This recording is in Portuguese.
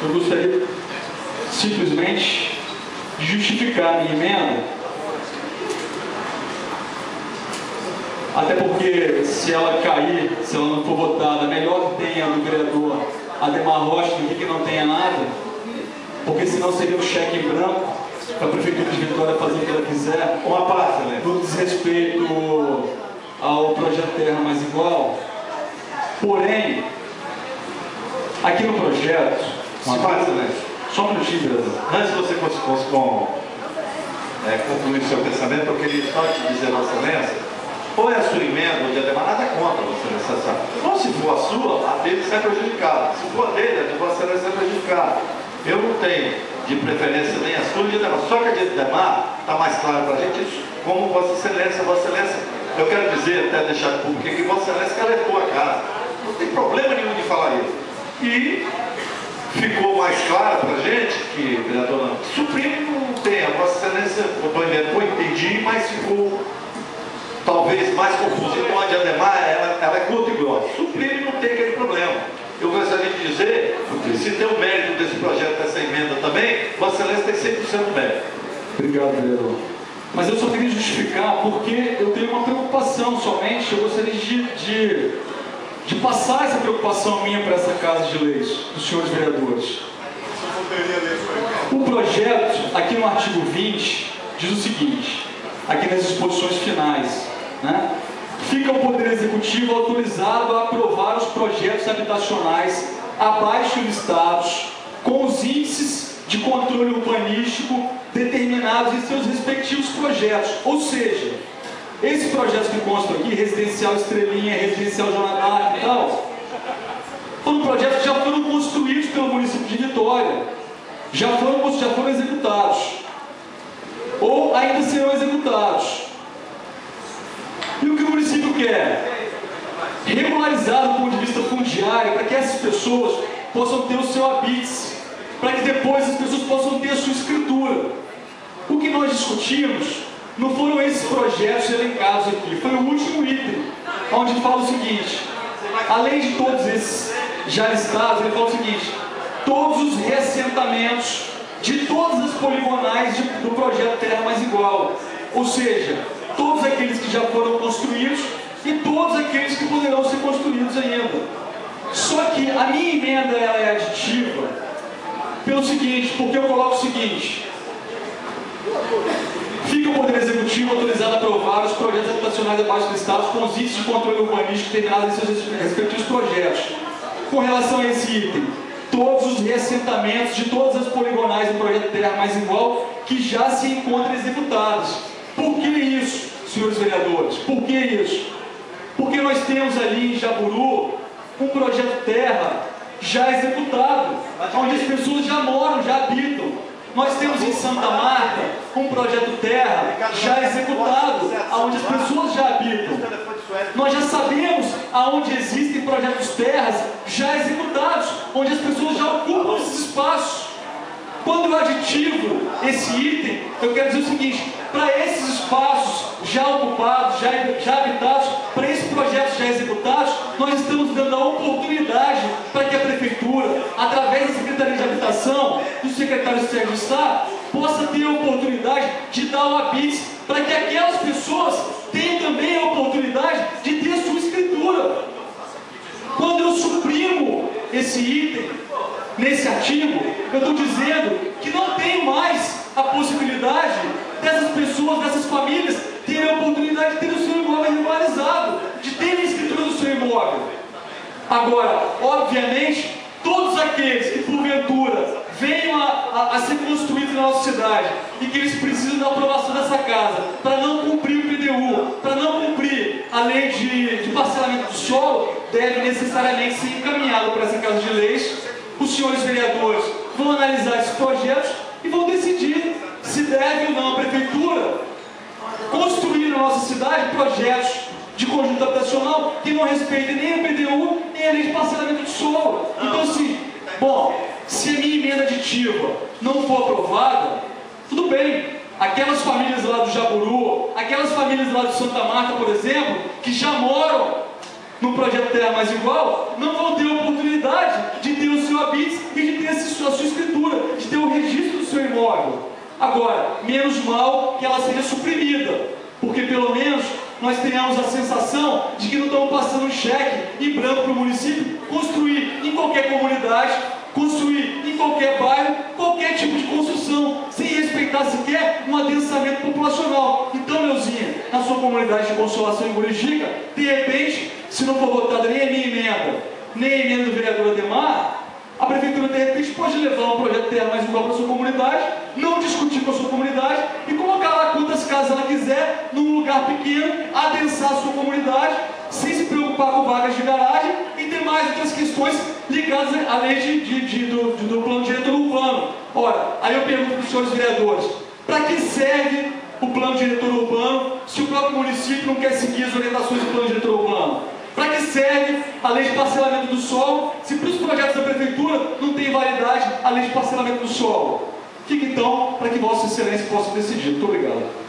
Eu gostaria simplesmente de justificar a minha emenda, até porque se ela cair, se ela não for votada, melhor que tenha do vereador Ademar Rocha do que não tenha nada, porque senão seria um cheque em branco para a Prefeitura de Vitória fazer o que ela quiser. Uma parte, né? No desrespeito ao projeto Terra Mais Igual. Porém, aqui no projeto... Uma parte, né? Só um minutinho, vereador. Antes de você concluir seu pensamento, eu queria só te dizer, Vossa Excelência, ou é a sua emenda ou de Ademar, nada contra, Vossa Excelência. Ou se for a sua, a dele sai prejudicada. Se for a dele, a de Vossa Excelência sai prejudicada. Eu não tenho de preferência nem a sua nem a de Ademar. Só que a de Ademar está mais claro para a gente isso, como Vossa Excelência. Eu quero dizer, até deixar público que Vossa Excelência alertou a casa. Não tem problema nenhum de falar isso. E ficou mais claro para a gente que, vereador, Supremo não tem. A Vossa Excelência, eu entendi, mas ficou talvez mais confuso. Então a de Ademar, ela é curta e grossa. Supremo não tem aquele problema. Eu gostaria de dizer, se tem o mérito desse projeto, dessa emenda também, Vossa Excelência tem 100% do mérito. Obrigado, vereador. Mas eu só queria justificar porque eu tenho uma preocupação somente, eu gostaria de passar essa preocupação minha para essa Casa de Leis, dos senhores vereadores. O projeto, aqui no artigo 20, diz o seguinte, aqui nas disposições finais, né? Fica o Poder Executivo autorizado a aprovar os projetos habitacionais abaixo listados, com os índices de controle urbanístico determinados em seus respectivos projetos. Ou seja, esses projetos que constam aqui, residencial Estrelinha, residencial Jonathan e tal, foram projetos que já foram construídos pelo município de Vitória, já foram executados, ou ainda serão executados. E o que o município quer? Regularizar do ponto de vista fundiário, para que essas pessoas possam ter o seu habite, para que depois as pessoas possam ter a sua escritura. O que nós discutimos não foram esses projetos elencados aqui, foi o último item, onde fala o seguinte, além de todos esses já listados, ele fala o seguinte, todos os reassentamentos de todas as poligonais do projeto Terra Mais Igual, ou seja, todos aqueles que já foram construídos e todos aqueles que poderão ser construídos ainda. Só que a minha emenda ela é aditiva pelo seguinte, porque eu coloco o seguinte, fica o Poder Executivo autorizado a aprovar os projetos habitacionais abaixo listados com os índices de controle urbanístico determinados em seus respectivos projetos. Com relação a esse item, todos os reassentamentos de todas as poligonais do projeto Terra Mais Igual que já se encontram executados. Por que isso, senhores vereadores? Por que isso? Porque nós temos ali em Jaburu um projeto Terra já executado, onde as pessoas já moram, já habitam. Nós temos em Santa Marta um projeto Terra já executado, onde as pessoas já habitam. Nós já sabemos aonde existem projetos terras já executados, onde as pessoas já ocupam esses espaços. Quando eu aditivo esse item, eu quero dizer o seguinte, para esses espaços já ocupados, já habitados, para esses projetos já executados, nós estamos dando a oportunidade para que a Prefeitura, através da Secretaria de Habitação, do Secretário de Sérgio Sá, possa ter a oportunidade de dar o habite para que aquelas pessoas tenham também a oportunidade de ter a sua escritura. Quando eu suprimo esse item, nesse artigo, eu estou dizendo que não tem mais a possibilidade dessas pessoas, dessas famílias, terem a oportunidade de ter o seu imóvel regularizado, de terem a escritura do seu imóvel. Agora, obviamente, todos aqueles que porventura venham a ser construídos na nossa cidade e que eles precisam da aprovação dessa casa para não cumprir o PDU, para não cumprir a lei de parcelamento do solo, deve necessariamente ser encaminhado para essa Casa de Leis. Os senhores vereadores vão analisar esses projetos e vão decidir se deve ou não a Prefeitura construir na nossa cidade projetos de conjunto habitacional que não respeitem nem a PDU, nem a lei de parcelamento do solo. Então, assim, se a minha emenda aditiva não for aprovada, tudo bem. Aquelas famílias lá do Jaburu, aquelas famílias lá de Santa Marta, por exemplo, que já moram no projeto Terra Mais Igual, não vão ter a oportunidade de ter o seu habite e de ter a sua Agora, menos mal que ela seja suprimida, porque pelo menos nós tenhamos a sensação de que não estamos passando um cheque em branco para o município construir em qualquer comunidade, construir em qualquer bairro, qualquer tipo de construção, sem respeitar sequer um adensamento populacional. Então, Neuzinha, na sua comunidade de Consolação em Burijica, de repente, se não for votada nem a minha emenda, nem a emenda do vereador Ademar, a prefeitura, de repente, pode levar um projeto de terra mais igual para a sua comunidade, não discutir com a sua comunidade e colocar lá quantas casas ela quiser, num lugar pequeno, adensar a sua comunidade, sem se preocupar com vagas de garagem e demais outras questões ligadas à lei do plano diretor urbano. Ora, aí eu pergunto para os senhores vereadores, para que serve o plano diretor urbano se o próprio município não quer seguir as orientações do plano diretor urbano? Para que serve a lei de parcelamento do solo, se para os projetos da prefeitura não tem validade a lei de parcelamento do solo? Fica então para que Vossa Excelência possa decidir. Muito obrigado.